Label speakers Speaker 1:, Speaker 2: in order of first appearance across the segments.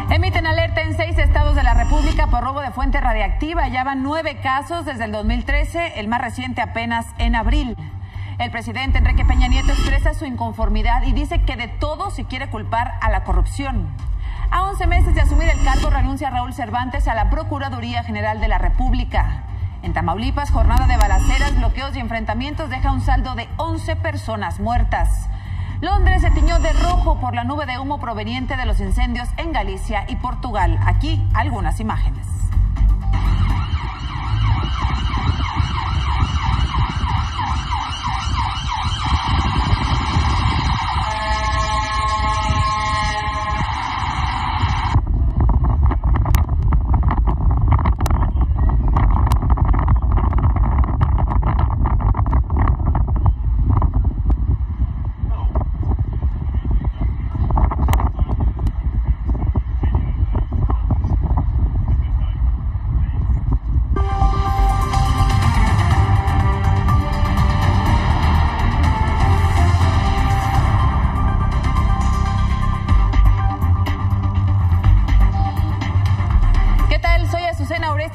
Speaker 1: Emiten alerta en 6 estados de la República por robo de fuente radiactiva. Ya van 9 casos desde el 2013, el más reciente apenas en abril. El presidente Enrique Peña Nieto expresa su inconformidad y dice que de todo se quiere culpar a la corrupción. A 11 meses de asumir el cargo, renuncia Raúl Cervantes a la Procuraduría General de la República. En Tamaulipas, jornada de balaceras, bloqueos y enfrentamientos deja un saldo de 11 personas muertas. Londres se tiñó de rojo por la nube de humo proveniente de los incendios en Galicia y Portugal. Aquí algunas imágenes.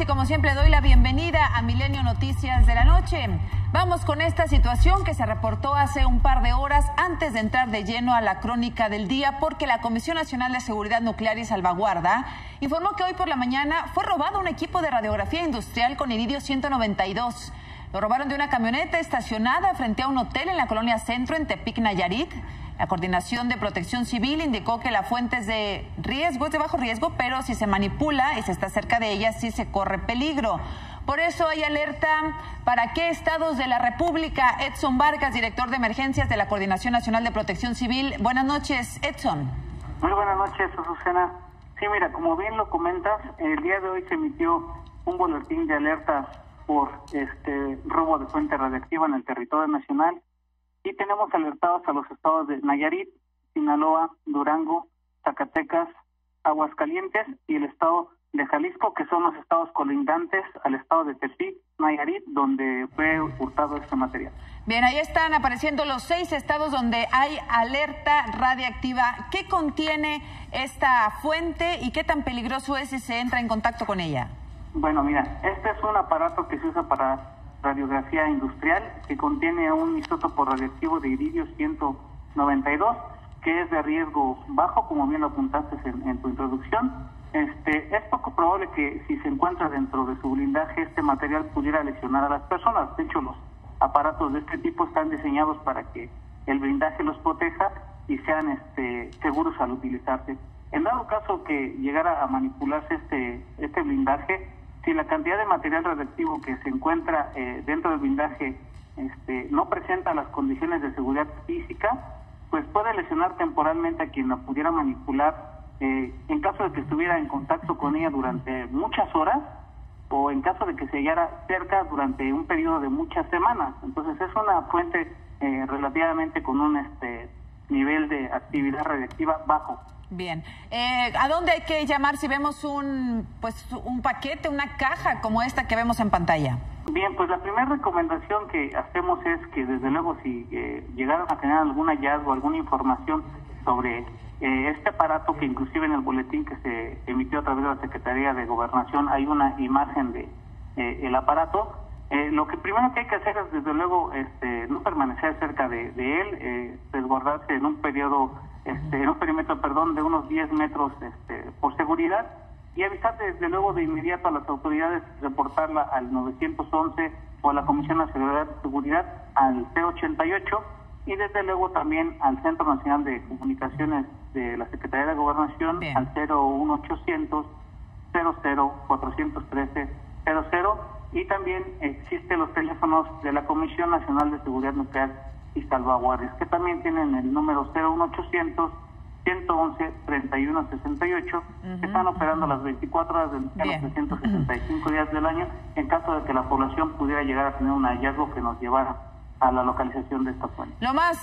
Speaker 1: Como siempre, doy la bienvenida a Milenio Noticias de la Noche. Vamos con esta situación que se reportó hace un par de horas antes de entrar de lleno a la crónica del día, porque la Comisión Nacional de Seguridad Nuclear y Salvaguarda informó que hoy por la mañana fue robado un equipo de radiografía industrial con iridio 192. Lo robaron de una camioneta estacionada frente a un hotel en la colonia Centro, en Tepic, Nayarit. La Coordinación de Protección Civil indicó que la fuente es de riesgo, es de bajo riesgo, pero si se manipula y se está cerca de ella, sí se corre peligro. Por eso hay alerta para qué estados de la República. Edson Vargas, director de emergencias de la Coordinación Nacional de Protección Civil. Buenas noches, Edson.
Speaker 2: Muy buenas noches, Azucena. Sí, mira, como bien lo comentas, el día de hoy se emitió un boletín de alerta por robo de fuente radiactiva en el territorio nacional. Y tenemos alertados a los estados de Nayarit, Sinaloa, Durango, Zacatecas, Aguascalientes y el estado de Jalisco, que son los estados colindantes al estado de Tepic, Nayarit, donde fue hurtado este material.
Speaker 1: Bien, ahí están apareciendo los 6 estados donde hay alerta radiactiva. ¿Qué contiene esta fuente y qué tan peligroso es si se entra en contacto con ella?
Speaker 2: Bueno, mira, este es un aparato que se usa para radiografía industrial, que contiene un isótopo radiactivo de iridio 192, que es de riesgo bajo, como bien lo apuntaste en tu introducción. Es poco probable que si se encuentra dentro de su blindaje este material pudiera lesionar a las personas. De hecho, los aparatos de este tipo están diseñados para que el blindaje los proteja y sean seguros al utilizarse. En dado caso que llegara a manipularse este blindaje, si la cantidad de material radiactivo que se encuentra dentro del blindaje no presenta las condiciones de seguridad física, pues puede lesionar temporalmente a quien la pudiera manipular en caso de que estuviera en contacto con ella durante muchas horas o en caso de que se hallara cerca durante un periodo de muchas semanas. Entonces es una fuente relativamente con un nivel de actividad radiactiva bajo.
Speaker 1: Bien. ¿A dónde hay que llamar si vemos un paquete, una caja como esta que vemos en pantalla?
Speaker 2: Bien, pues la primera recomendación que hacemos es que desde luego si llegaron a tener algún hallazgo, alguna información sobre este aparato, que inclusive en el boletín que se emitió a través de la Secretaría de Gobernación hay una imagen de el aparato, lo que primero que hay que hacer es desde luego no permanecer cerca de él, resguardarse en un perímetro de unos 10 metros por seguridad, y avisar desde luego de inmediato a las autoridades, reportarla al 911 o a la Comisión Nacional de Seguridad al 088, y desde luego también al Centro Nacional de Comunicaciones de la Secretaría de Gobernación. Bien. Al 01800 00 00, y también existen los teléfonos de la Comisión Nacional de Seguridad Nuclear y Salvaguardias, que también tienen el número 01800 111 3168, que están operando las 24 horas del día, los 365 días del año, en caso de que la población pudiera llegar a tener un hallazgo que nos llevara a la localización de esta fuente.
Speaker 1: Lo más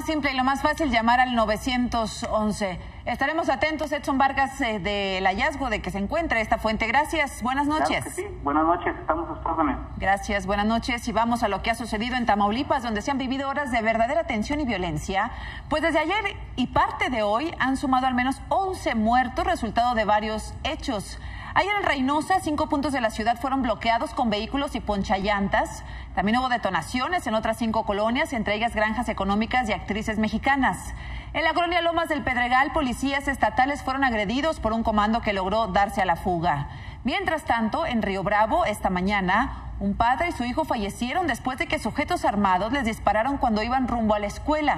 Speaker 1: simple y lo más fácil, llamar al 911. Estaremos atentos, Edson Vargas, del hallazgo de que se encuentre esta fuente. Gracias, buenas noches.
Speaker 2: Claro que sí, buenas noches, estamos a sus órdenes.
Speaker 1: Gracias, buenas noches. Y vamos a lo que ha sucedido en Tamaulipas, donde se han vivido horas de verdadera tensión y violencia. Pues desde ayer y parte de hoy han sumado al menos 11 muertos, resultado de varios hechos. Ayer en Reynosa, 5 puntos de la ciudad fueron bloqueados con vehículos y ponchallantas. También hubo detonaciones en otras 5 colonias, entre ellas granjas económicas y actrices mexicanas. En la colonia Lomas del Pedregal, policías estatales fueron agredidos por un comando que logró darse a la fuga. Mientras tanto, en Río Bravo, esta mañana, un padre y su hijo fallecieron después de que sujetos armados les dispararon cuando iban rumbo a la escuela.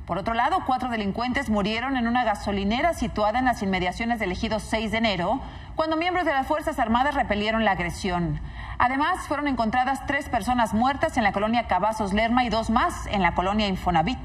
Speaker 1: Por otro lado, 4 delincuentes murieron en una gasolinera situada en las inmediaciones del ejido 6 de enero, cuando miembros de las Fuerzas Armadas repelieron la agresión. Además, fueron encontradas 3 personas muertas en la colonia Cavazos Lerma y 2 más en la colonia Infonavit.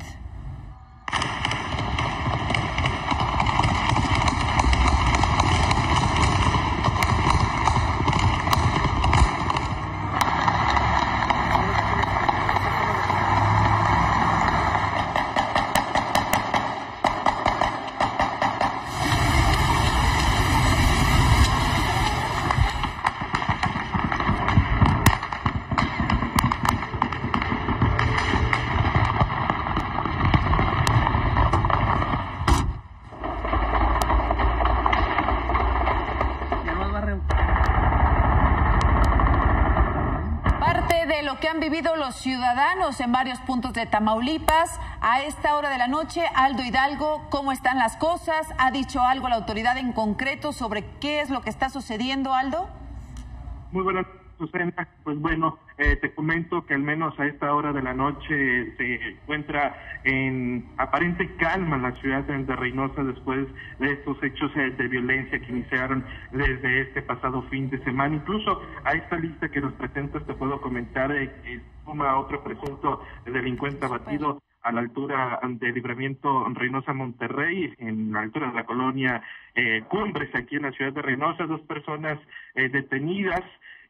Speaker 1: Que han vivido los ciudadanos en varios puntos de Tamaulipas. A esta hora de la noche, Aldo Hidalgo, ¿cómo están las cosas? ¿Ha dicho algo la autoridad en concreto sobre qué es lo que está sucediendo, Aldo?
Speaker 3: Muy buenas, Susana. Pues bueno, te comento que al menos a esta hora de la noche se encuentra en aparente calma la ciudad de Reynosa después de estos hechos de violencia que iniciaron desde este pasado fin de semana. Incluso a esta lista que nos presentas te puedo comentar que suma otro presunto delincuente abatido a la altura de Libramiento Reynosa-Monterrey, en la altura de la colonia Cumbres, aquí en la ciudad de Reynosa. 2 personas detenidas.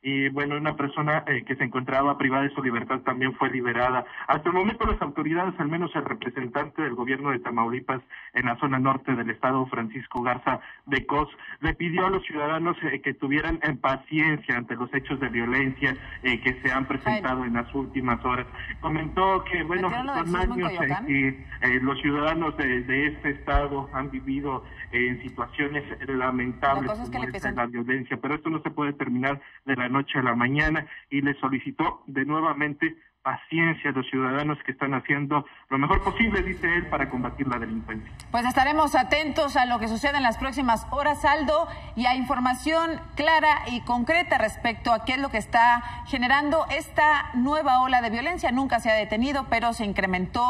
Speaker 3: Y bueno, una persona que se encontraba privada de su libertad también fue liberada. Hasta el momento las autoridades, al menos el representante del gobierno de Tamaulipas en la zona norte del estado, Francisco Garza de Cos, le pidió a los ciudadanos que tuvieran paciencia ante los hechos de violencia que se han presentado en las últimas horas. Comentó que bueno, son años que los ciudadanos de este estado han vivido en situaciones lamentables como esta, la violencia, pero esto no se puede terminar de la noche a la mañana, y le solicitó de nuevamente paciencia a los ciudadanos que están haciendo lo mejor posible, dice él, para combatir la delincuencia.
Speaker 1: Pues estaremos atentos a lo que suceda en las próximas horas, Aldo, y a información clara y concreta respecto a qué es lo que está generando esta nueva ola de violencia. Nunca se ha detenido, pero se incrementó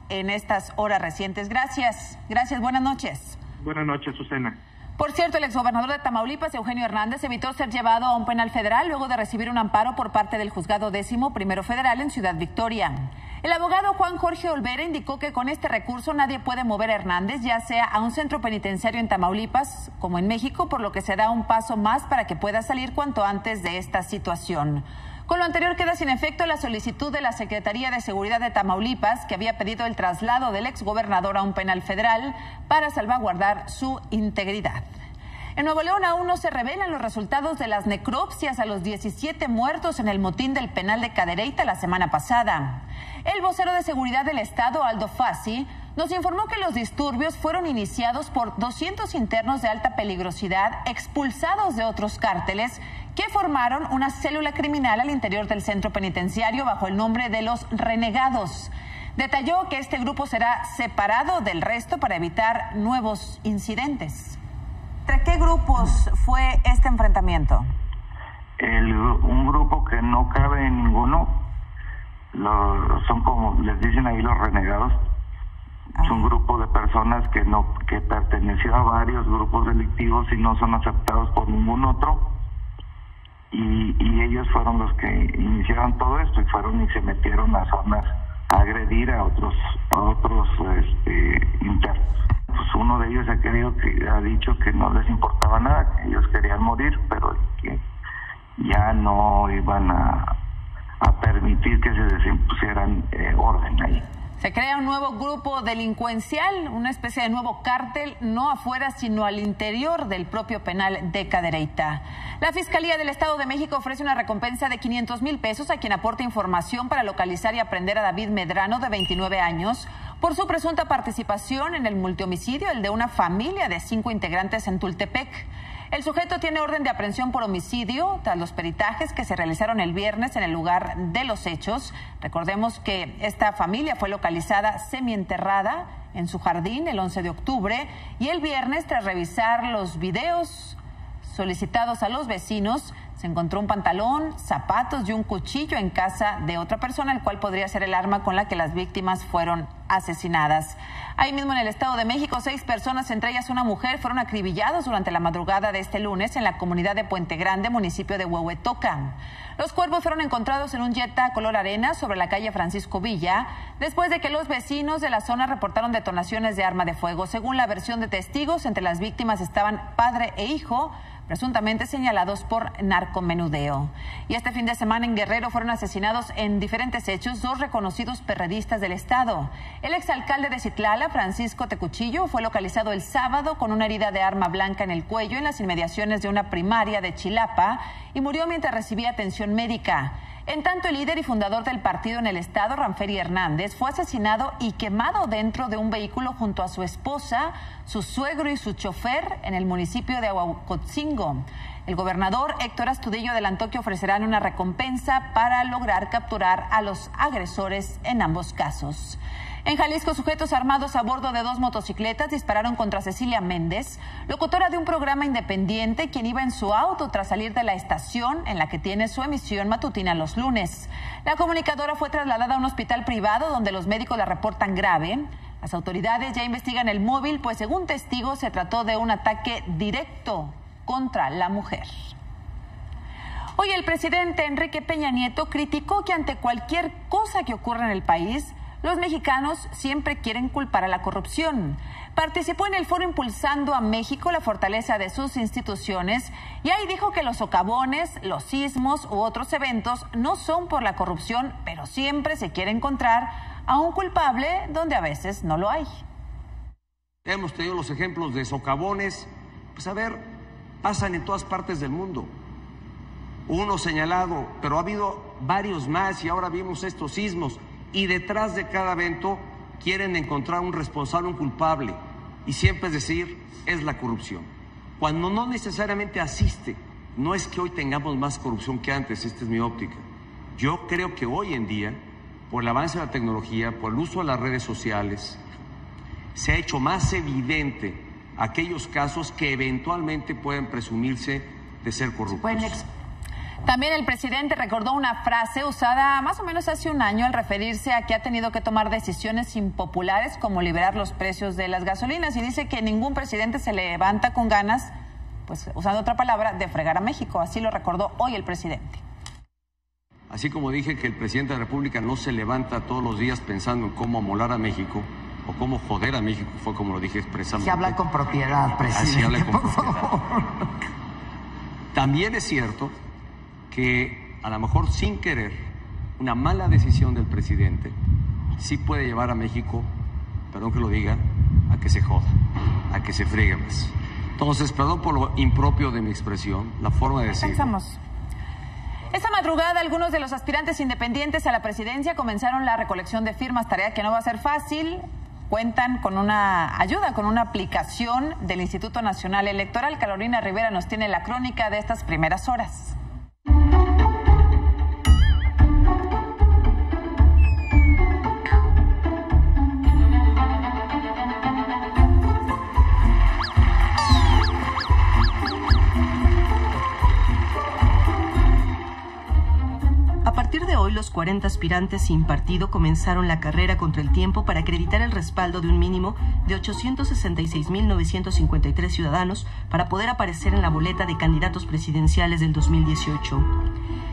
Speaker 1: en estas horas recientes. Gracias, buenas noches.
Speaker 3: Buenas noches, Susana.
Speaker 1: Por cierto, el exgobernador de Tamaulipas, Eugenio Hernández, evitó ser llevado a un penal federal luego de recibir un amparo por parte del Juzgado 11º Federal en Ciudad Victoria. El abogado Juan Jorge Olvera indicó que con este recurso nadie puede mover a Hernández, ya sea a un centro penitenciario en Tamaulipas como en México, por lo que se da un paso más para que pueda salir cuanto antes de esta situación. Con lo anterior queda sin efecto la solicitud de la Secretaría de Seguridad de Tamaulipas, que había pedido el traslado del exgobernador a un penal federal para salvaguardar su integridad. En Nuevo León aún no se revelan los resultados de las necropsias a los 17 muertos en el motín del penal de Cadereyta la semana pasada. El vocero de Seguridad del Estado, Aldo Fassi, nos informó que los disturbios fueron iniciados por 200 internos de alta peligrosidad expulsados de otros cárteles que formaron una célula criminal al interior del centro penitenciario bajo el nombre de los Renegados. Detalló que este grupo será separado del resto para evitar nuevos incidentes. ¿Entre qué grupos fue este enfrentamiento?
Speaker 4: Un grupo que no cabe en ninguno, son como les dicen ahí los renegados. Es un grupo de personas que perteneció a varios grupos delictivos y no son aceptados por ningún otro. Y ellos fueron los que iniciaron todo esto y fueron y se metieron a zonas a agredir a otros internos. Pues uno de ellos ha dicho que no les importaba nada, que ellos querían morir, pero que ya no iban a a permitir que se desimpusieran orden ahí.
Speaker 1: Se crea un nuevo grupo delincuencial, una especie de nuevo cártel, no afuera, sino al interior del propio penal de Cadereyta. La Fiscalía del Estado de México ofrece una recompensa de 500,000 pesos a quien aporte información para localizar y aprender a David Medrano, de 29 años, por su presunta participación en el multihomicidio, el de una familia de 5 integrantes en Tultepec. El sujeto tiene orden de aprehensión por homicidio tras los peritajes que se realizaron el viernes en el lugar de los hechos. Recordemos que esta familia fue localizada semienterrada en su jardín el 11 de octubre y el viernes, tras revisar los videos solicitados a los vecinos, se encontró un pantalón, zapatos y un cuchillo en casa de otra persona, el cual podría ser el arma con la que las víctimas fueron asesinadas. Ahí mismo en el Estado de México, 6 personas, entre ellas una mujer, fueron acribillados durante la madrugada de este lunes en la comunidad de Puente Grande, municipio de Huehuetoca. Los cuerpos fueron encontrados en un Jetta color arena sobre la calle Francisco Villa, después de que los vecinos de la zona reportaron detonaciones de arma de fuego. Según la versión de testigos, entre las víctimas estaban padre e hijo, presuntamente señalados por narcomenudeo. Y este fin de semana en Guerrero fueron asesinados en diferentes hechos 2 reconocidos perredistas del estado. El exalcalde de Citlala, Francisco Tecuchillo, fue localizado el sábado con una herida de arma blanca en el cuello en las inmediaciones de una primaria de Chilapa y murió mientras recibía atención médica. En tanto, el líder y fundador del partido en el estado, Ramferi Hernández, fue asesinado y quemado dentro de un vehículo junto a su esposa, su suegro y su chofer en el municipio de Ahuacotzingo. El gobernador Héctor Astudillo adelantó que ofrecerán una recompensa para lograr capturar a los agresores en ambos casos. En Jalisco, sujetos armados a bordo de 2 motocicletas dispararon contra Cecilia Méndez, locutora de un programa independiente, quien iba en su auto tras salir de la estación en la que tiene su emisión matutina los lunes. La comunicadora fue trasladada a un hospital privado donde los médicos la reportan grave. Las autoridades ya investigan el móvil, pues según testigos se trató de un ataque directo contra la mujer. Hoy el presidente Enrique Peña Nieto criticó que ante cualquier cosa que ocurra en el país, los mexicanos siempre quieren culpar a la corrupción. Participó en el foro Impulsando a México, la fortaleza de sus instituciones, y ahí dijo que los socavones, los sismos u otros eventos no son por la corrupción, pero siempre se quiere encontrar a un culpable donde a veces no lo hay.
Speaker 5: Hemos tenido los ejemplos de socavones, pues a ver, pasan en todas partes del mundo. Uno señalado, pero ha habido varios más y ahora vimos estos sismos. Y detrás de cada evento quieren encontrar un responsable, un culpable. Y siempre es decir, es la corrupción. Cuando no necesariamente asiste, no es que hoy tengamos más corrupción que antes, esta es mi óptica. Yo creo que hoy en día, por el avance de la tecnología, por el uso de las redes sociales, se ha hecho más evidente aquellos casos que eventualmente pueden presumirse de ser corruptos.
Speaker 1: También el presidente recordó una frase usada más o menos hace un año al referirse a que ha tenido que tomar decisiones impopulares como liberar los precios de las gasolinas, y dice que ningún presidente se levanta con ganas, pues usando otra palabra, de fregar a México. Así lo recordó hoy el presidente.
Speaker 5: Así como dije que el presidente de la República no se levanta todos los días pensando en cómo amolar a México o cómo joder a México, fue como lo dije expresamente.
Speaker 6: Se habla con propiedad, presidente.
Speaker 5: Así habla con propiedad.
Speaker 6: Favor.
Speaker 5: También es cierto que a lo mejor sin querer, una mala decisión del presidente sí puede llevar a México, perdón que lo diga, a que se joda, a que se friegue más. Entonces, perdón por lo impropio de mi expresión, la forma de decirlo.
Speaker 1: Pensamos. Esta madrugada, algunos de los aspirantes independientes a la presidencia comenzaron la recolección de firmas, tarea que no va a ser fácil. Cuentan con una ayuda, con una aplicación del Instituto Nacional Electoral. Carolina Rivera nos tiene la crónica de estas primeras horas.
Speaker 7: A partir de hoy, los 40 aspirantes sin partido comenzaron la carrera contra el tiempo para acreditar el respaldo de un mínimo de 866.953 ciudadanos para poder aparecer en la boleta de candidatos presidenciales del 2018.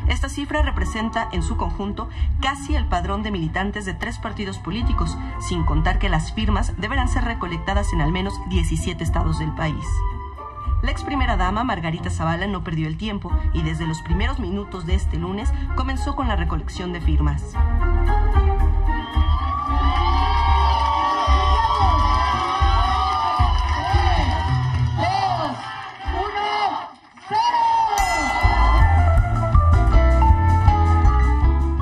Speaker 7: Esta cifra representa, en su conjunto, casi el padrón de militantes de 3 partidos políticos, sin contar que las firmas deberán ser recolectadas en al menos 17 estados del país. La ex primera dama, Margarita Zavala, no perdió el tiempo y desde los primeros minutos de este lunes comenzó con la recolección de firmas.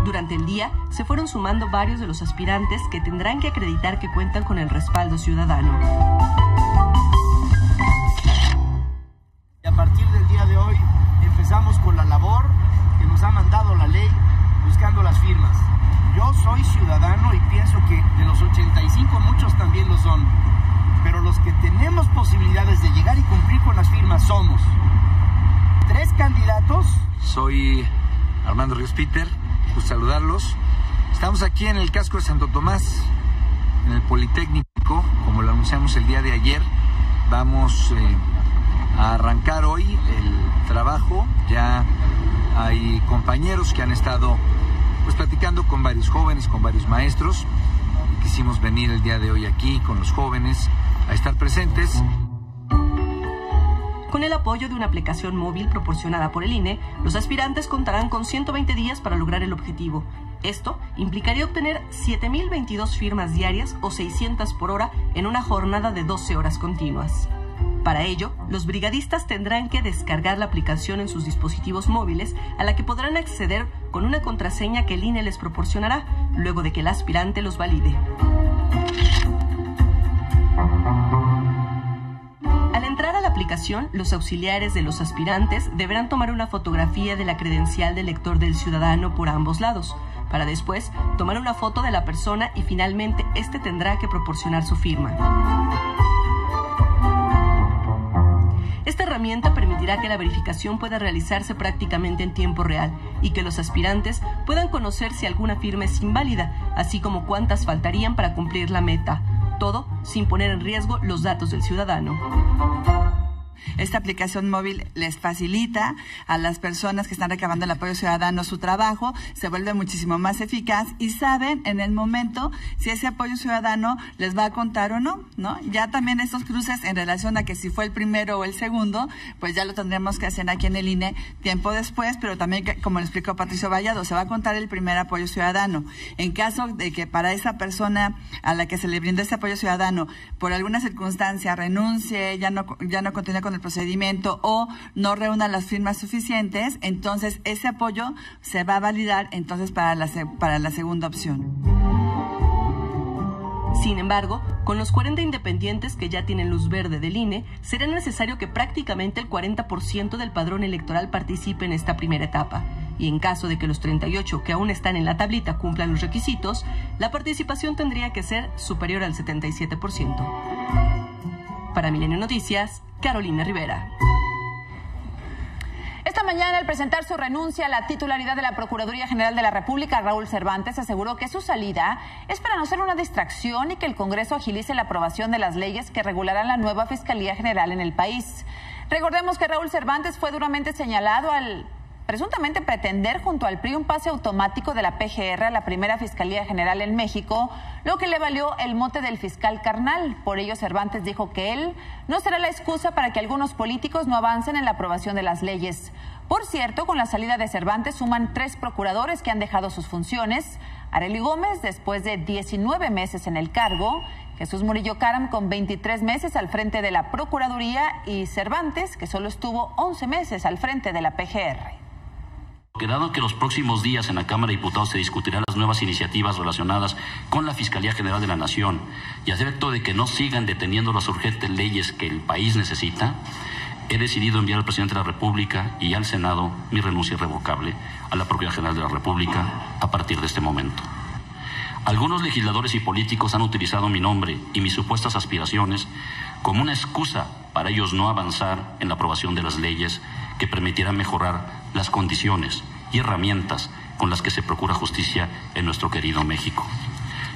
Speaker 7: Durante el día se fueron sumando varios de los aspirantes que tendrán que acreditar que cuentan con el respaldo ciudadano.
Speaker 8: Y a partir del día de hoy empezamos con la labor que nos ha mandado la ley buscando las firmas. Yo soy ciudadano y pienso que de los 85 muchos también lo son, pero los que tenemos posibilidades de llegar y cumplir con las firmas somos 3 candidatos.
Speaker 9: Soy Armando Ríos Peter. Pues saludarlos. Estamos aquí en el casco de Santo Tomás, en el Politécnico, como lo anunciamos el día de ayer. Vamos a arrancar hoy el trabajo. Ya hay compañeros que han estado pues platicando con varios jóvenes, con varios maestros. Quisimos venir el día de hoy aquí con los jóvenes a estar presentes.
Speaker 7: Con el apoyo de una aplicación móvil proporcionada por el INE, los aspirantes contarán con 120 días para lograr el objetivo. Esto implicaría obtener 7.022 firmas diarias o 600 por hora en una jornada de 12 horas continuas. Para ello, los brigadistas tendrán que descargar la aplicación en sus dispositivos móviles, a la que podrán acceder con una contraseña que el INE les proporcionará, luego de que el aspirante los valide. Al entrar a la aplicación, los auxiliares de los aspirantes deberán tomar una fotografía de la credencial del lector del ciudadano por ambos lados, para después tomar una foto de la persona y finalmente este tendrá que proporcionar su firma. Esta herramienta permitirá que la verificación pueda realizarse prácticamente en tiempo real y que los aspirantes puedan conocer si alguna firma es inválida, así como cuántas faltarían para cumplir la meta. Todo sin poner en riesgo los datos del ciudadano.
Speaker 10: Esta aplicación móvil les facilita a las personas que están recabando el apoyo ciudadano su trabajo, se vuelve muchísimo más eficaz y saben en el momento si ese apoyo ciudadano les va a contar o no, ¿no? Ya también estos cruces en relación a que si fue el primero o el segundo, pues ya lo tendremos que hacer aquí en el INE tiempo después, pero también, como le explicó Patricio Vallado, se va a contar el primer apoyo ciudadano. En caso de que para esa persona a la que se le brindó ese apoyo ciudadano, por alguna circunstancia renuncie, ya no continúe con el procedimiento o no reúna las firmas suficientes, entonces ese apoyo se va a validar entonces para la segunda opción.
Speaker 7: Sin embargo, con los 40 independientes que ya tienen luz verde del INE, será necesario que prácticamente el 40% del padrón electoral participe en esta primera etapa. Y en caso de que los 38 que aún están en la tablita cumplan los requisitos, la participación tendría que ser superior al 77%. Para Milenio Noticias, Carolina Rivera.
Speaker 1: Esta mañana, al presentar su renuncia a la titularidad de la Procuraduría General de la República, Raúl Cervantes aseguró que su salida es para no ser una distracción y que el Congreso agilice la aprobación de las leyes que regularán la nueva Fiscalía General en el país. Recordemos que Raúl Cervantes fue duramente señalado al presuntamente pretender junto al PRI un pase automático de la PGR a la primera Fiscalía General en México, lo que le valió el mote del fiscal carnal. Por ello, Cervantes dijo que él no será la excusa para que algunos políticos no avancen en la aprobación de las leyes. Por cierto, con la salida de Cervantes suman 3 procuradores que han dejado sus funciones. Arely Gómez, después de 19 meses en el cargo, Jesús Murillo Caram, con 23 meses al frente de la Procuraduría, y Cervantes, que solo estuvo 11 meses al frente de la PGR.
Speaker 11: Dado que los próximos días en la Cámara de Diputados se discutirán las nuevas iniciativas relacionadas con la Fiscalía General de la Nación y a efecto de que no sigan deteniendo las urgentes leyes que el país necesita, he decidido enviar al Presidente de la República y al Senado mi renuncia irrevocable a la Procuraduría General de la República a partir de este momento. Algunos legisladores y políticos han utilizado mi nombre y mis supuestas aspiraciones como una excusa para ellos no avanzar en la aprobación de las leyes que permitieran mejorar las condiciones y herramientas con las que se procura justicia en nuestro querido México.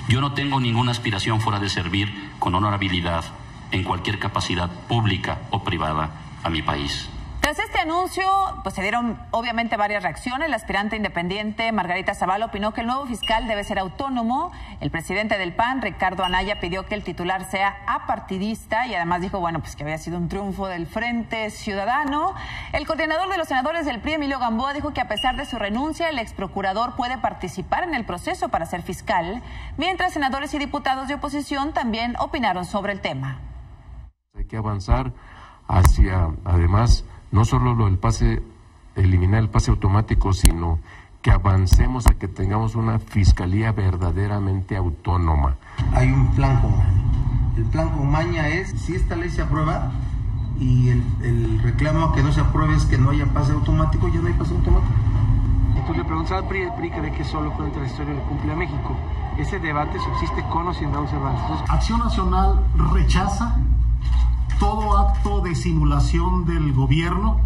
Speaker 11: Yo no tengo ninguna aspiración fuera de servir con honorabilidad en cualquier capacidad pública o privada a mi país.
Speaker 1: Tras este anuncio, pues se dieron obviamente varias reacciones. La aspirante independiente Margarita Zavala opinó que el nuevo fiscal debe ser autónomo. El presidente del PAN, Ricardo Anaya, pidió que el titular sea apartidista y además dijo, bueno, pues que había sido un triunfo del Frente Ciudadano. El coordinador de los senadores del PRI, Emilio Gamboa, dijo que a pesar de su renuncia, el exprocurador puede participar en el proceso para ser fiscal, mientras senadores y diputados de oposición también opinaron sobre el tema.
Speaker 12: Hay que avanzar hacia, además, no solo lo del pase, eliminar el pase automático, sino que avancemos a que tengamos una fiscalía verdaderamente autónoma.
Speaker 8: Hay un plan con maña. El plan con maña es, si esta ley se aprueba y el reclamo que no se apruebe es que no haya pase automático, ya no hay pase automático.
Speaker 13: Entonces le preguntas al PRI, el PRI cree que solo con el transitorio le cumple a México. Ese debate subsiste con o sin Raúl Cervantes. Entonces,
Speaker 14: Acción Nacional rechaza todo acto de simulación del gobierno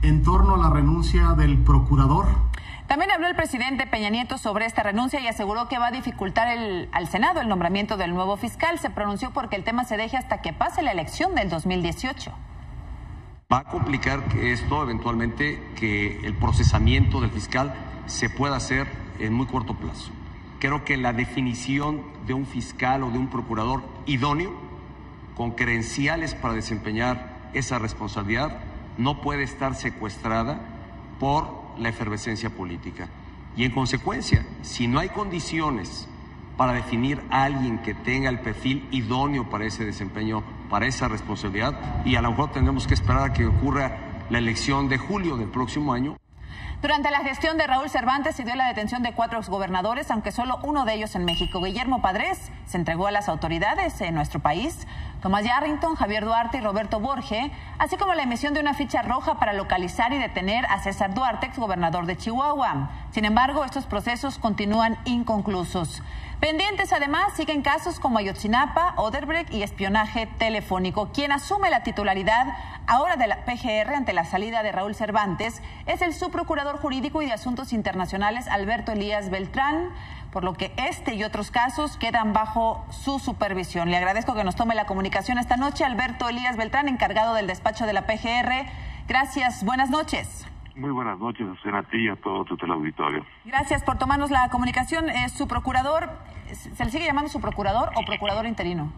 Speaker 14: en torno a la renuncia del procurador.
Speaker 1: También habló el presidente Peña Nieto sobre esta renuncia y aseguró que va a dificultar al Senado el nombramiento del nuevo fiscal. Se pronunció porque el tema se deje hasta que pase la elección del 2018.
Speaker 5: Va a complicar que esto eventualmente, que el procesamiento del fiscal se pueda hacer en muy corto plazo. Creo que la definición de un fiscal o de un procurador idóneo, con credenciales para desempeñar esa responsabilidad, no puede estar secuestrada por la efervescencia política. Y en consecuencia, si no hay condiciones para definir a alguien que tenga el perfil idóneo para ese desempeño, para esa responsabilidad, y a lo mejor tendremos que esperar a que ocurra la elección de julio del próximo año.
Speaker 1: Durante la gestión de Raúl Cervantes se dio la detención de 4 exgobernadores, aunque solo uno de ellos en México. Guillermo Padres se entregó a las autoridades en nuestro país. Tomás Yarrington, Javier Duarte y Roberto Borge, así como la emisión de una ficha roja para localizar y detener a César Duarte, exgobernador de Chihuahua. Sin embargo, estos procesos continúan inconclusos. Pendientes, además, siguen casos como Ayotzinapa, Odebrecht y espionaje telefónico. Quien asume la titularidad ahora de la PGR ante la salida de Raúl Cervantes es el subprocurador jurídico y de Asuntos Internacionales, Alberto Elías Beltrán, por lo que este y otros casos quedan bajo su supervisión. Le agradezco que nos tome la comunicación esta noche, Alberto Elías Beltrán, encargado del despacho de la PGR. Gracias, buenas noches.
Speaker 15: Muy buenas noches, Susana, a ti y a todo tu teleauditorio.
Speaker 1: Gracias por tomarnos la comunicación. Su procurador, ¿se le sigue llamando su procurador o procurador interino?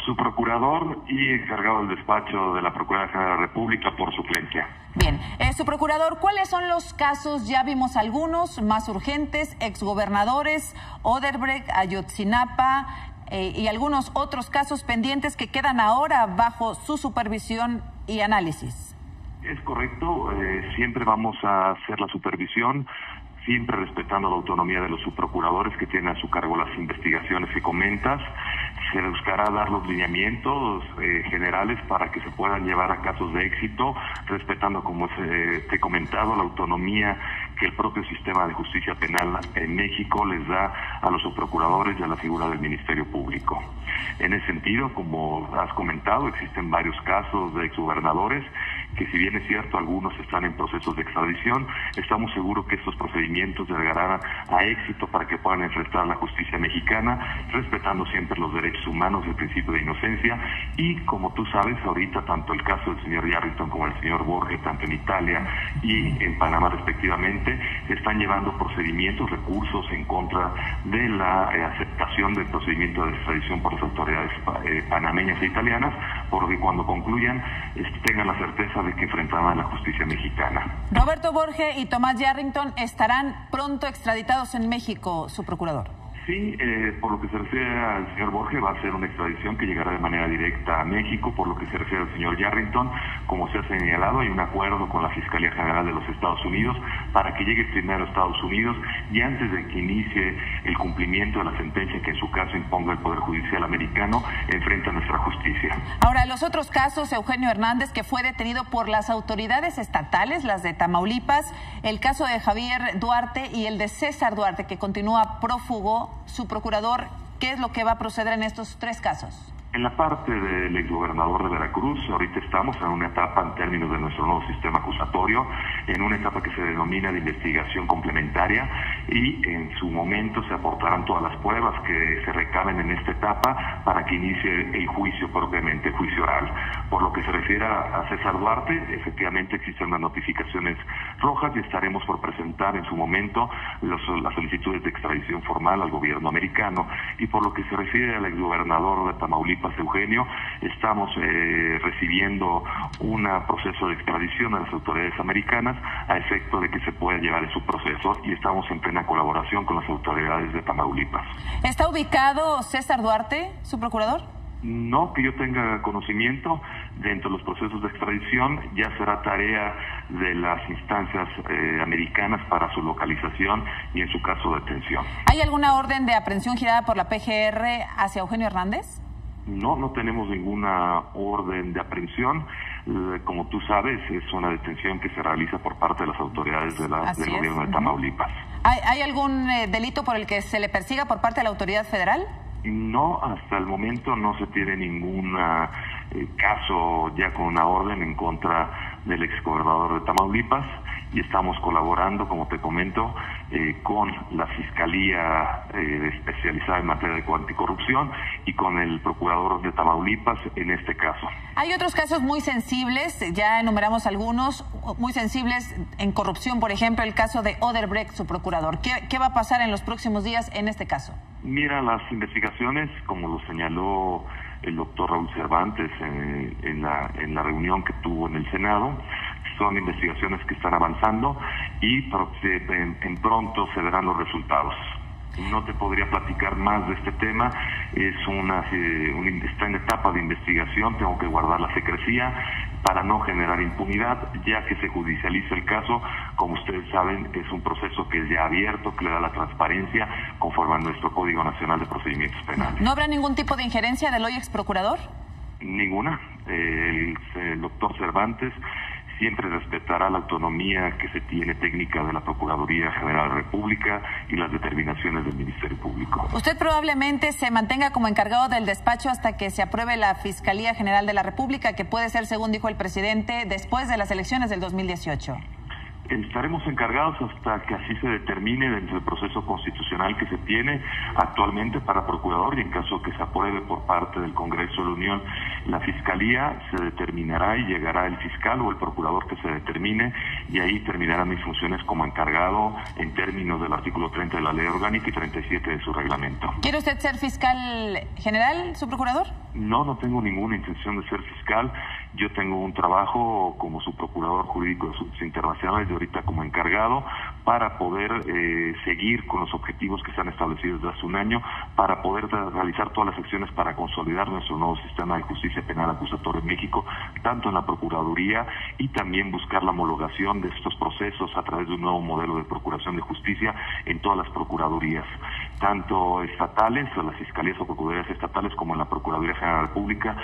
Speaker 15: Su procurador y encargado del despacho de la Procuraduría General de la República por suplencia.
Speaker 1: Bien, su procurador, ¿cuáles son los casos? Ya vimos algunos más urgentes, exgobernadores, Odebrecht, Ayotzinapa y algunos otros casos pendientes que quedan ahora bajo su supervisión y análisis.
Speaker 15: Es correcto, siempre vamos a hacer la supervisión, siempre respetando la autonomía de los subprocuradores que tienen a su cargo las investigaciones que comentas. Se buscará dar los lineamientos generales para que se puedan llevar a casos de éxito, respetando, como te he comentado, la autonomía que el propio sistema de justicia penal en México les da a los subprocuradores y a la figura del Ministerio Público. En ese sentido, como has comentado, existen varios casos de exgobernadores que, si bien es cierto, algunos están en procesos de extradición, estamos seguros que estos procedimientos llegarán a éxito para que puedan enfrentar la justicia mexicana, respetando siempre los derechos humanos y el principio de inocencia. Y como tú sabes, ahorita tanto el caso del señor Yarrington como el señor Borge, tanto en Italia y en Panamá respectivamente, están llevando procedimientos, recursos en contra de la aceptación del procedimiento de extradición por las autoridades panameñas e italianas, por lo que cuando concluyan tengan la certeza de que enfrentarán a la justicia mexicana.
Speaker 1: Roberto Borge y Tomás Yarrington estarán pronto extraditados en México, su procurador.
Speaker 15: Sí, por lo que se refiere al señor Borge, va a ser una extradición que llegará de manera directa a México. Por lo que se refiere al señor Yarrington, como se ha señalado, hay un acuerdo con la Fiscalía General de los Estados Unidos para que llegue primero a Estados Unidos y antes de que inicie el cumplimiento de la sentencia que en su caso imponga el Poder Judicial americano, enfrenta a nuestra justicia.
Speaker 1: Ahora, los otros casos, Eugenio Hernández, que fue detenido por las autoridades estatales, las de Tamaulipas, el caso de Javier Duarte y el de César Duarte, que continúa prófugo. Su procurador, ¿qué es lo que va a proceder en estos 3 casos?
Speaker 15: En la parte del exgobernador de Veracruz, ahorita estamos en una etapa en términos de nuestro nuevo sistema acusatorio, en una etapa que se denomina de investigación complementaria, y en su momento se aportarán todas las pruebas que se recaben en esta etapa para que inicie el juicio propiamente, el juicio oral. Por lo que se refiere a César Duarte, efectivamente existen unas notificaciones rojas y estaremos por presentar en su momento las solicitudes de extradición formal al gobierno americano. Y por lo que se refiere al exgobernador de Tamaulipas, Eugenio, estamos recibiendo un proceso de extradición a las autoridades americanas a efecto de que se pueda llevar su proceso, y estamos en plena colaboración con las autoridades de Tamaulipas.
Speaker 1: ¿Está ubicado César Duarte, su procurador?
Speaker 15: No, que yo tenga conocimiento. Dentro de los procesos de extradición ya será tarea de las instancias americanas para su localización y en su caso detención.
Speaker 1: ¿Hay alguna orden de aprehensión girada por la PGR hacia Eugenio Hernández?
Speaker 15: No, no tenemos ninguna orden de aprehensión. Como tú sabes, es una detención que se realiza por parte de las autoridades del gobierno de Tamaulipas.
Speaker 1: ¿Hay algún delito por el que se le persiga por parte de la autoridad federal?
Speaker 15: No, hasta el momento no se tiene ningún caso ya con una orden en contra del exgobernador de Tamaulipas, y estamos colaborando, como te comento, con la Fiscalía especializada en materia de anticorrupción y con el procurador de Tamaulipas en este caso.
Speaker 1: Hay otros casos muy sensibles, ya enumeramos algunos, muy sensibles en corrupción, por ejemplo, el caso de Odebrecht, su procurador. ¿Qué va a pasar en los próximos días en este caso?
Speaker 15: Mira, las investigaciones, como lo señaló el doctor Raúl Cervantes en la reunión que tuvo en el Senado, son investigaciones que están avanzando y en pronto se verán los resultados. No te podría platicar más de este tema, está en etapa de investigación, tengo que guardar la secrecía para no generar impunidad, ya que se judicializa el caso. Como ustedes saben, es un proceso que es ya abierto, que le da la transparencia conforme a nuestro Código Nacional de Procedimientos Penales.
Speaker 1: ¿No habrá ningún tipo de injerencia del hoy exprocurador?
Speaker 15: Ninguna. El doctor Cervantes siempre respetará la autonomía que se tiene técnica de la Procuraduría General de la República y las determinaciones del Ministerio Público.
Speaker 1: ¿Usted probablemente se mantenga como encargado del despacho hasta que se apruebe la Fiscalía General de la República, que puede ser, según dijo el presidente, después de las elecciones del 2018?
Speaker 15: Estaremos encargados hasta que así se determine dentro del proceso constitucional que se tiene actualmente para procurador, y en caso que se apruebe por parte del Congreso de la Unión la Fiscalía, se determinará y llegará el fiscal o el procurador que se determine, y ahí terminarán mis funciones como encargado en términos del artículo 30 de la Ley Orgánica y 37 de su reglamento.
Speaker 1: ¿Quiere usted ser fiscal general, su procurador?
Speaker 15: No, no tengo ninguna intención de ser fiscal. Yo tengo un trabajo como subprocurador jurídico de asuntos internacionales y ahorita como encargado para poder seguir con los objetivos que se han establecido desde hace un año, para poder realizar todas las acciones para consolidar nuestro nuevo sistema de justicia penal acusatoria en México, tanto en la Procuraduría, y también buscar la homologación de estos procesos a través de un nuevo modelo de procuración de justicia en todas las procuradurías, tanto estatales, o las fiscalías o procuradurías estatales, como en la Procuraduría General de la República,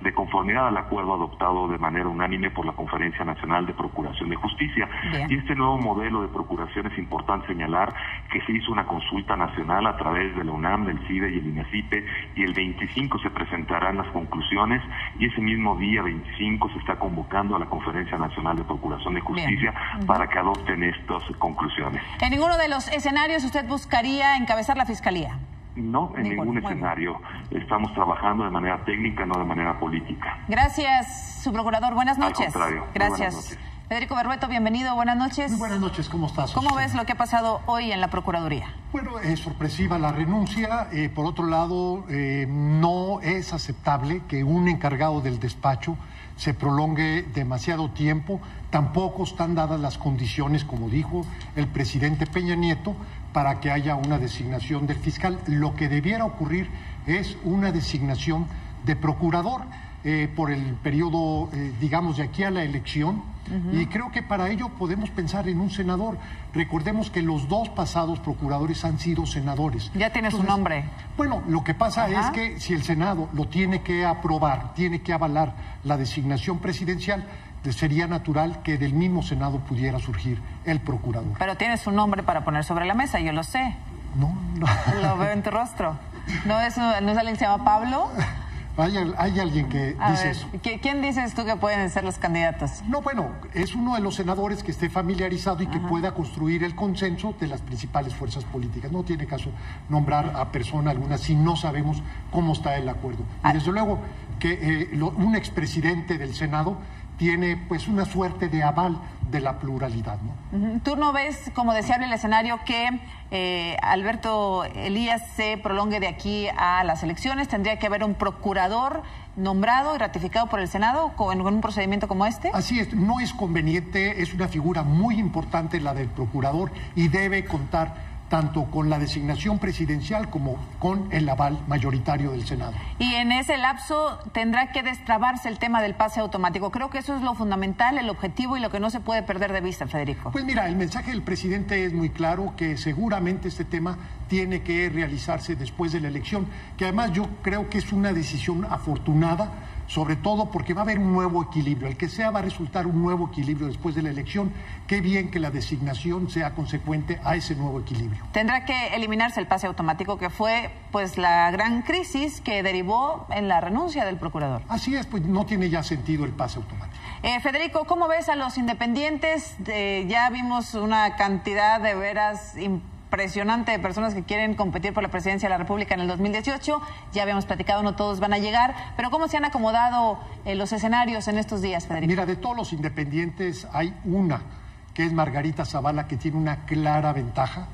Speaker 15: de conformidad al acuerdo adoptado de manera unánime por la Conferencia Nacional de Procuración de Justicia. Bien. Y este nuevo modelo de procuración, es importante señalar que se hizo una consulta nacional a través de la UNAM, del CIDE y el INACIPE, y el 25 se presentarán las conclusiones, y ese mismo día 25 se está convocando a la Conferencia Nacional de Procuración de Justicia para que adopten estas conclusiones.
Speaker 1: ¿En ninguno de los escenarios usted buscaría encabezar la Fiscalía?
Speaker 15: No, en ningún escenario. Estamos trabajando de manera técnica, no de manera política.
Speaker 1: Gracias, subprocurador. Buenas noches.
Speaker 15: Al contrario.
Speaker 1: Gracias.
Speaker 15: Buenas noches.
Speaker 1: Federico Berrueto, bienvenido. Buenas noches.
Speaker 14: Muy buenas noches. ¿Cómo estás?
Speaker 1: ¿Cómo ves lo que ha pasado hoy en la Procuraduría?
Speaker 14: Bueno, es sorpresiva la renuncia. Por otro lado, no es aceptable que un encargado del despacho se prolongue demasiado tiempo. Tampoco están dadas las condiciones, como dijo el presidente Peña Nieto, para que haya una designación del fiscal. Lo que debiera ocurrir es una designación de procurador por el periodo, digamos, de aquí a la elección. Y creo que para ello podemos pensar en un senador. Recordemos que los dos pasados procuradores han sido senadores.
Speaker 1: Ya tiene su nombre.
Speaker 14: Bueno, lo que pasa es que si el Senado lo tiene que aprobar, tiene que avalar la designación presidencial, sería natural que del mismo Senado pudiera surgir el procurador.
Speaker 1: Pero tiene su nombre para poner sobre la mesa, yo lo sé.
Speaker 14: No.
Speaker 1: Lo veo en tu rostro. ¿No es alguien que se llama Pablo?
Speaker 14: Hay alguien que dice eso.
Speaker 1: ¿Quién dices tú que pueden ser los candidatos?
Speaker 14: No, bueno, es uno de los senadores que esté familiarizado y que pueda construir el consenso de las principales fuerzas políticas. No tiene caso nombrar a persona alguna si no sabemos cómo está el acuerdo. Y desde luego que un expresidente del Senado tiene pues una suerte de aval de la pluralidad, ¿no?
Speaker 1: ¿Tú no ves como deseable el escenario que Alberto Elías se prolongue de aquí a las elecciones? ¿Tendría que haber un procurador nombrado y ratificado por el Senado con un procedimiento como este?
Speaker 14: Así es, no es conveniente, es una figura muy importante la del procurador y debe contar tanto con la designación presidencial como con el aval mayoritario del Senado.
Speaker 1: Y en ese lapso tendrá que destrabarse el tema del pase automático. Creo que eso es lo fundamental, el objetivo y lo que no se puede perder de vista, Federico.
Speaker 14: Pues mira, el mensaje del presidente es muy claro, que seguramente este tema tiene que realizarse después de la elección, que además yo creo que es una decisión afortunada, sobre todo porque va a haber un nuevo equilibrio. El que sea va a resultar un nuevo equilibrio después de la elección. Qué bien que la designación sea consecuente a ese nuevo equilibrio.
Speaker 1: Tendrá que eliminarse el pase automático, que fue pues la gran crisis que derivó en la renuncia del procurador.
Speaker 14: Así es, pues no tiene ya sentido el pase automático.
Speaker 1: Federico, ¿cómo ves a los independientes? Ya vimos una cantidad de veras impresionante de personas que quieren competir por la presidencia de la República en el 2018. Ya habíamos platicado, no todos van a llegar, pero ¿cómo se han acomodado los escenarios en estos días, Federico?
Speaker 14: Mira, de todos los independientes hay una, que es Margarita Zavala, que tiene una clara ventaja.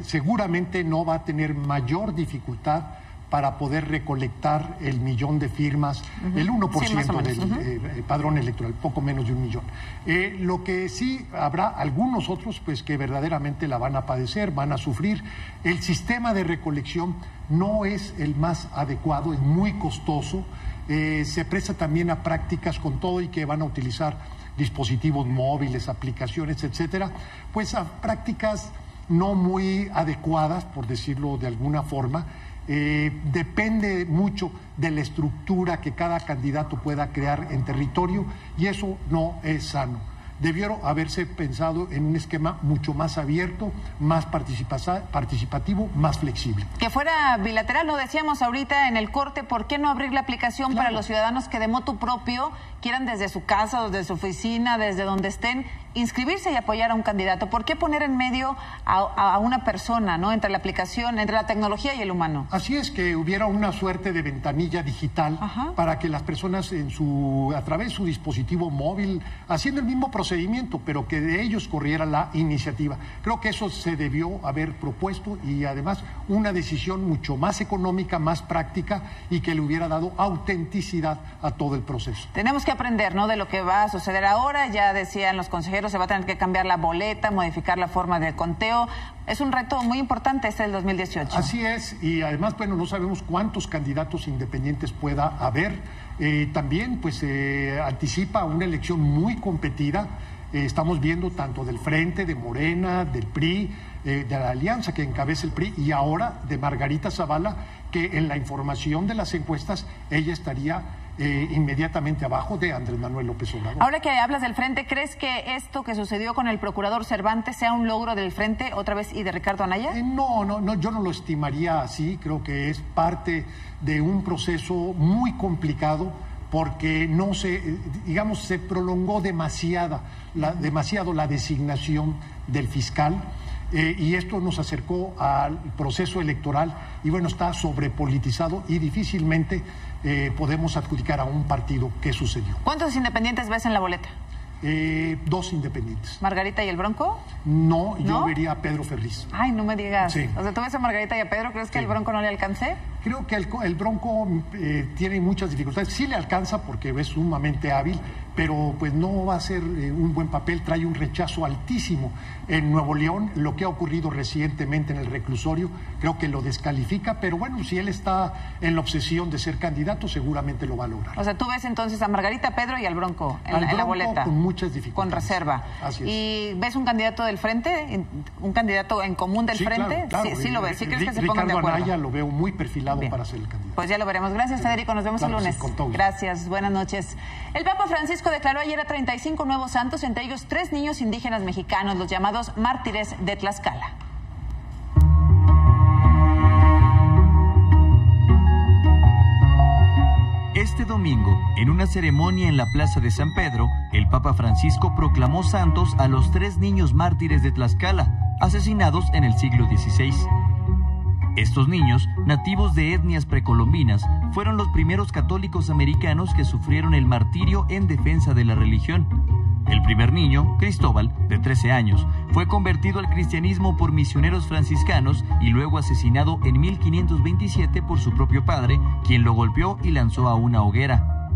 Speaker 14: Seguramente no va a tener mayor dificultad para poder recolectar el 1,000,000 de firmas, el 1% del padrón electoral, poco menos de 1,000,000. Lo que sí habrá algunos otros pues que verdaderamente la van a padecer, van a sufrir. El sistema de recolección no es el más adecuado, es muy costoso, se presta también a prácticas con todo y que van a utilizar dispositivos móviles, aplicaciones, etcétera, pues a prácticas no muy adecuadas, por decirlo de alguna forma. Depende mucho de la estructura que cada candidato pueda crear en territorio y eso no es sano. Debió haberse pensado en un esquema mucho más abierto, más participativo, más flexible.
Speaker 1: Que fuera bilateral, lo decíamos ahorita en el corte, ¿por qué no abrir la aplicación para los ciudadanos que de motu propio quieran desde su casa o desde su oficina, desde donde estén, inscribirse y apoyar a un candidato? ¿Por qué poner en medio a una persona, ¿no? Entre la aplicación, entre la tecnología y el humano?
Speaker 14: Así es, que hubiera una suerte de ventanilla digital para que las personas a través de su dispositivo móvil, haciendo el mismo procedimiento, pero que de ellos corriera la iniciativa. Creo que eso se debió haber propuesto y además una decisión mucho más económica, más práctica y que le hubiera dado autenticidad a todo el proceso.
Speaker 1: Tenemos que aprender, ¿no?, de lo que va a suceder ahora. Ya decían los consejeros, se va a tener que cambiar la boleta, modificar la forma de conteo. Es un reto muy importante este del 2018.
Speaker 14: Así es, y además, bueno, no sabemos cuántos candidatos independientes pueda haber. También, pues, anticipa una elección muy competida. Estamos viendo tanto del Frente, de Morena, del PRI, de la alianza que encabeza el PRI y ahora de Margarita Zavala, que en la información de las encuestas ella estaría inmediatamente abajo de Andrés Manuel López Obrador.
Speaker 1: Ahora que hablas del Frente, ¿crees que esto que sucedió con el procurador Cervantes sea un logro del Frente otra vez y de Ricardo Anaya?
Speaker 14: No, yo no lo estimaría así. Creo que es parte de un proceso muy complicado porque se prolongó demasiado la designación del fiscal. Y esto nos acercó al proceso electoral y bueno, está sobrepolitizado y difícilmente podemos adjudicar a un partido qué sucedió.
Speaker 1: ¿Cuántos independientes ves en la boleta?
Speaker 14: 2 independientes.
Speaker 1: ¿Margarita y el Bronco?
Speaker 14: No, yo vería a Pedro Ferriz.
Speaker 1: Ay, no me digas.
Speaker 14: Sí.
Speaker 1: O sea, ¿tú ves a Margarita y a Pedro? ¿Crees que el Bronco no le alcance?
Speaker 14: Creo que el Bronco tiene muchas dificultades. Sí le alcanza porque es sumamente hábil, pero pues no va a ser un buen papel. Trae un rechazo altísimo en Nuevo León. Lo que ha ocurrido recientemente en el reclusorio creo que lo descalifica, pero bueno, si él está en la obsesión de ser candidato, seguramente lo va a lograr.
Speaker 1: O sea, tú ves entonces a Margarita, Pedro y al Bronco en la boleta.
Speaker 14: Con muchas dificultades.
Speaker 1: Con reserva.
Speaker 14: Así es.
Speaker 1: ¿Y ves un candidato del Frente? ¿Un candidato en común del Frente?
Speaker 14: Claro.
Speaker 1: Sí lo ves. ¿Sí crees que se pongan de acuerdo?
Speaker 14: Ricardo Anaya lo veo muy perfilado para ser el candidato.
Speaker 1: Pues ya lo veremos. Gracias, Federico. Nos vemos el lunes.
Speaker 14: Sí, con todo.
Speaker 1: Gracias. Buenas noches. El Papa Francisco declaró ayer a 35 nuevos santos, entre ellos 3 niños indígenas mexicanos, los llamados mártires de Tlaxcala.
Speaker 16: Este domingo, en una ceremonia en la Plaza de San Pedro, el Papa Francisco proclamó santos a los 3 niños mártires de Tlaxcala, asesinados en el siglo XVI. Estos niños, nativos de etnias precolombinas, fueron los primeros católicos americanos que sufrieron el martirio en defensa de la religión. El primer niño, Cristóbal, de 13 años, fue convertido al cristianismo por misioneros franciscanos y luego asesinado en 1527 por su propio padre, quien lo golpeó y lanzó a una hoguera.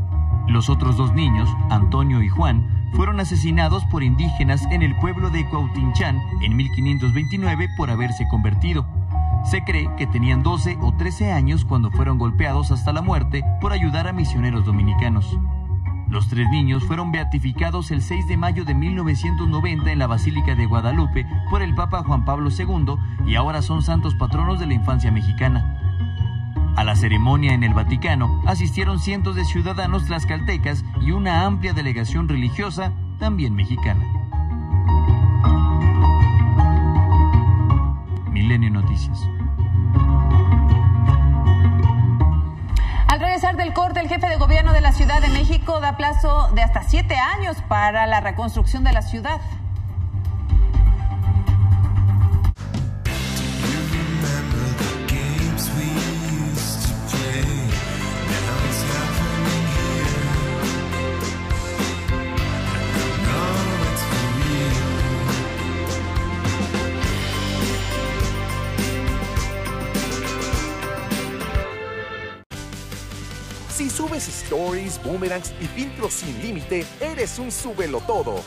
Speaker 16: Los otros 2 niños, Antonio y Juan, fueron asesinados por indígenas en el pueblo de Cuautinchán en 1529 por haberse convertido. Se cree que tenían 12 o 13 años cuando fueron golpeados hasta la muerte por ayudar a misioneros dominicanos. Los 3 niños fueron beatificados el 6 de mayo de 1990 en la Basílica de Guadalupe por el Papa Juan Pablo II y ahora son santos patronos de la infancia mexicana. A la ceremonia en el Vaticano asistieron cientos de ciudadanos tlaxcaltecas y una amplia delegación religiosa, también mexicana. Milenio Noticias.
Speaker 1: Al regresar del corte, el jefe de gobierno de la Ciudad de México da plazo de hasta 7 años para la reconstrucción de la ciudad.
Speaker 17: Si subes stories, boomerangs y filtros sin límite, eres un súbelo-todo.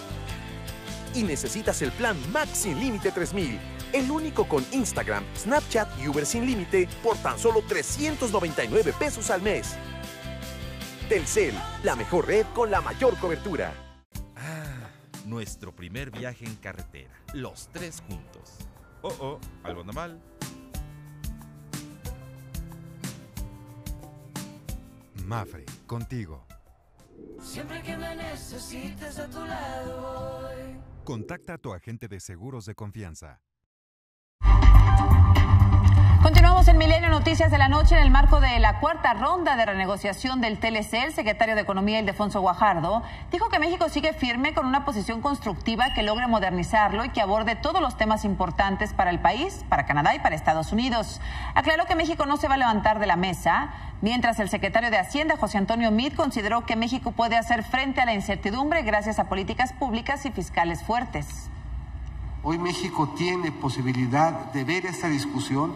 Speaker 17: Y necesitas el plan Max Sin Límite 3000, el único con Instagram, Snapchat y Uber sin límite por tan solo 399 pesos al mes. Telcel, la mejor red con la mayor cobertura.
Speaker 18: Nuestro primer viaje en carretera, los 3 juntos. Algo anda mal.
Speaker 19: Mafre, contigo.
Speaker 20: Siempre que me necesites a tu lado voy.
Speaker 19: Contacta a tu agente de seguros de confianza.
Speaker 1: Continuamos en Milenio Noticias de la Noche. En el marco de la 4ª ronda de renegociación del TLC, el secretario de Economía, Ildefonso Guajardo, dijo que México sigue firme con una posición constructiva que logre modernizarlo y que aborde todos los temas importantes para el país, para Canadá y para Estados Unidos. Aclaró que México no se va a levantar de la mesa, mientras el secretario de Hacienda, José Antonio Meade, consideró que México puede hacer frente a la incertidumbre gracias a políticas públicas y fiscales fuertes.
Speaker 13: Hoy México tiene posibilidad de ver esta discusión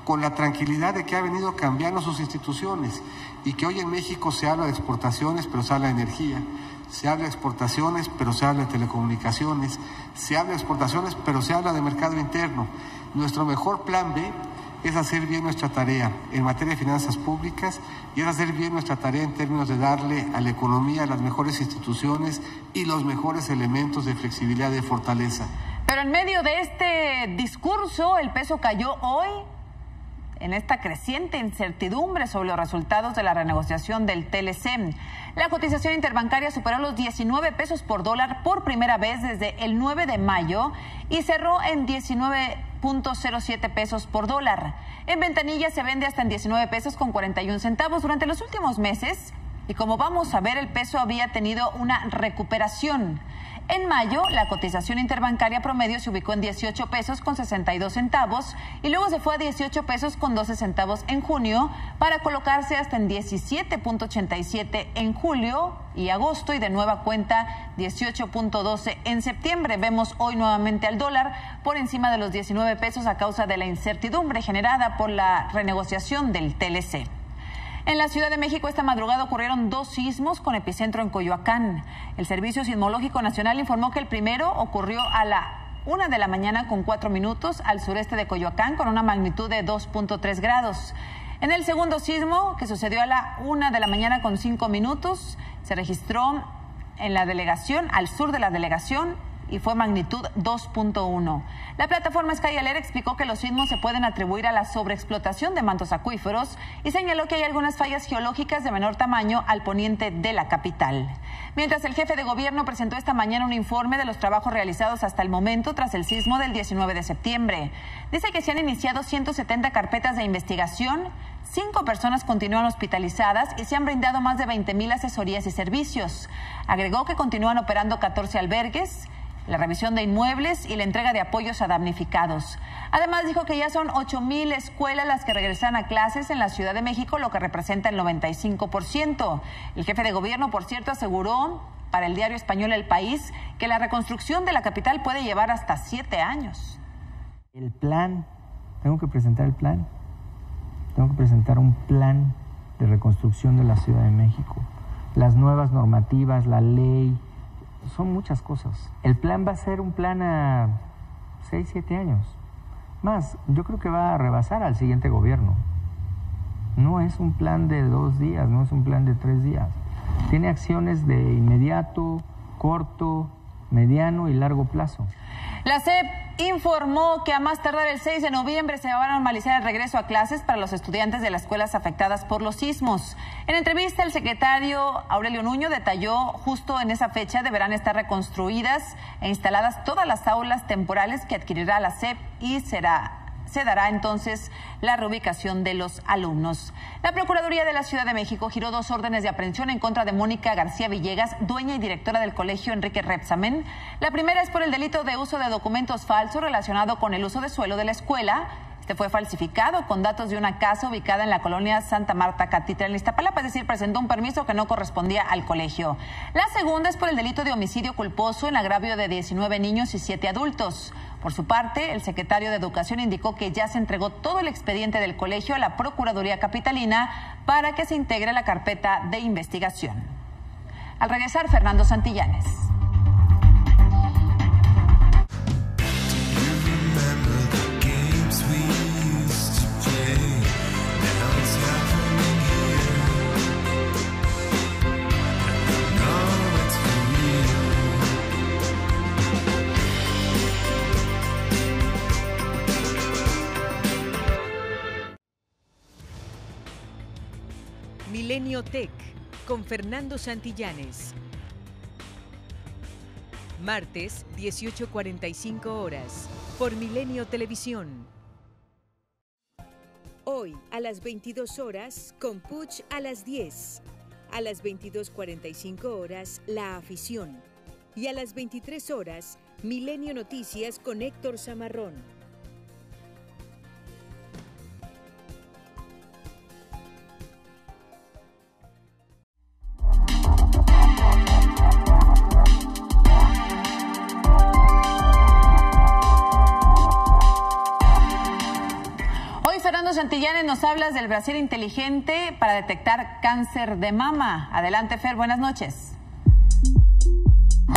Speaker 13: con la tranquilidad de que ha venido cambiando sus instituciones y que hoy en México se habla de exportaciones, pero se habla de energía, se habla de exportaciones, pero se habla de telecomunicaciones, se habla de exportaciones, pero se habla de mercado interno. Nuestro mejor plan B es hacer bien nuestra tarea en materia de finanzas públicas y es hacer bien nuestra tarea en términos de darle a la economía las mejores instituciones y los mejores elementos de flexibilidad y de fortaleza.
Speaker 1: Pero en medio de este discurso, el peso cayó hoy en esta creciente incertidumbre sobre los resultados de la renegociación del TLC. La cotización interbancaria superó los 19 pesos por dólar por primera vez desde el 9 de mayo y cerró en 19.07 pesos por dólar. En ventanilla se vende hasta en 19 pesos con 41 centavos. Durante los últimos meses, y como vamos a ver, el peso había tenido una recuperación. En mayo, la cotización interbancaria promedio se ubicó en 18 pesos con 62 centavos y luego se fue a 18 pesos con 12 centavos en junio para colocarse hasta en 17.87 en julio y agosto y de nueva cuenta 18.12 en septiembre. Vemos hoy nuevamente al dólar por encima de los 19 pesos a causa de la incertidumbre generada por la renegociación del TLC. En la Ciudad de México esta madrugada ocurrieron 2 sismos con epicentro en Coyoacán. El Servicio Sismológico Nacional informó que el primero ocurrió a la 1 de la mañana con 4 minutos al sureste de Coyoacán con una magnitud de 2.3 grados. En el segundo sismo, que sucedió a la 1 de la mañana con 5 minutos, se registró en la delegación, al sur de la delegación, y fue magnitud 2.1. La plataforma Sky Alert explicó que los sismos se pueden atribuir a la sobreexplotación de mantos acuíferos y señaló que hay algunas fallas geológicas de menor tamaño al poniente de la capital. Mientras el jefe de gobierno presentó esta mañana un informe de los trabajos realizados hasta el momento tras el sismo del 19 de septiembre. Dice que se han iniciado 170 carpetas de investigación, 5 personas continúan hospitalizadas y se han brindado más de 20,000 asesorías y servicios. Agregó que continúan operando 14 albergues, la revisión de inmuebles y la entrega de apoyos a damnificados. Además, dijo que ya son 8,000 escuelas las que regresan a clases en la Ciudad de México, lo que representa el 95%. El jefe de gobierno, por cierto, aseguró para el diario español El País que la reconstrucción de la capital puede llevar hasta 7 años.
Speaker 21: El plan, tengo que presentar el plan. Tengo que presentar un plan de reconstrucción de la Ciudad de México. Las nuevas normativas, la ley, son muchas cosas. El plan va a ser un plan a 6, 7 años. Más, yo creo que va a rebasar al siguiente gobierno. No es un plan de 2 días, no es un plan de 3 días. Tiene acciones de inmediato, corto, mediano y largo plazo.
Speaker 1: La SEP informó que a más tardar el 6 de noviembre se va a normalizar el regreso a clases para los estudiantes de las escuelas afectadas por los sismos. En entrevista, el secretario Aurelio Nuño detalló justo en esa fecha deberán estar reconstruidas e instaladas todas las aulas temporales que adquirirá la SEP y se dará entonces la reubicación de los alumnos. La Procuraduría de la Ciudad de México giró 2 órdenes de aprehensión en contra de Mónica García Villegas, dueña y directora del colegio Enrique Rebsamen. La primera es por el delito de uso de documentos falsos relacionado con el uso de suelo de la escuela. Este fue falsificado con datos de una casa ubicada en la colonia Santa Marta Catitra en Iztapalapa, es decir, presentó un permiso que no correspondía al colegio. La segunda es por el delito de homicidio culposo en agravio de 19 niños y 7 adultos. Por su parte, el secretario de Educación indicó que ya se entregó todo el expediente del colegio a la Procuraduría Capitalina para que se integre a la carpeta de investigación. Al regresar, Fernando Santillanes.
Speaker 22: Milenio Tech con Fernando Santillanes. Martes, 18:45 horas, por Milenio Televisión. Hoy, a las 22 horas, con Puch a las 10. A las 22:45 horas, La Afición. Y a las 23 horas, Milenio Noticias con Héctor Zamarrón.
Speaker 1: Santillanes, nos hablas del brasier inteligente para detectar cáncer de mama. Adelante, Fer, buenas noches.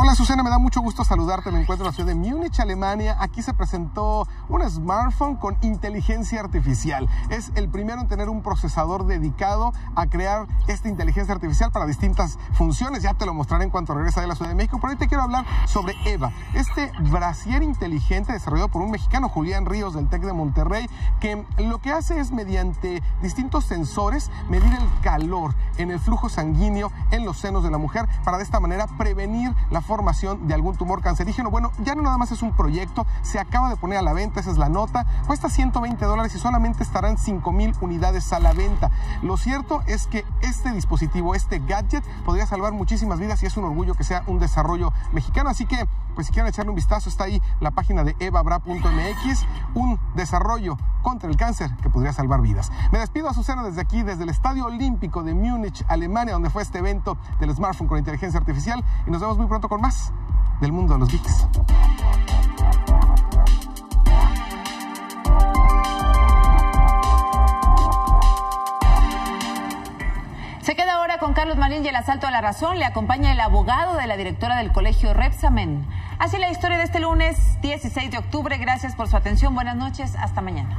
Speaker 23: Hola Susana, me da mucho gusto saludarte. Me encuentro en la ciudad de Múnich, Alemania. Aquí se presentó un smartphone con inteligencia artificial. Es el primero en tener un procesador dedicado a crear esta inteligencia artificial para distintas funciones. Ya te lo mostraré en cuanto regrese de la Ciudad de México. Pero hoy te quiero hablar sobre Eva, este brasier inteligente desarrollado por un mexicano, Julián Ríos, del TEC de Monterrey, que lo que hace es, mediante distintos sensores, medir el calor en el flujo sanguíneo en los senos de la mujer para de esta manera prevenir la formación de algún tumor cancerígeno. Bueno, ya no nada más es un proyecto, se acaba de poner a la venta, esa es la nota, cuesta $120 y solamente estarán 5,000 unidades a la venta. Lo cierto es que este dispositivo, este gadget, podría salvar muchísimas vidas y es un orgullo que sea un desarrollo mexicano, así que pues si quieren echarle un vistazo, está ahí la página de evabra.mx, un desarrollo contra el cáncer que podría salvar vidas. Me despido, Azucena, desde aquí, desde el Estadio Olímpico de Múnich, Alemania, donde fue este evento del smartphone con inteligencia artificial, y nos vemos muy pronto con más del mundo de los geeks.
Speaker 1: Se queda ahora con Carlos Marín y el asalto a la razón. Le acompaña el abogado de la directora del colegio Rebsamen. Así la historia de este lunes 16 de octubre. Gracias por su atención. Buenas noches. Hasta mañana.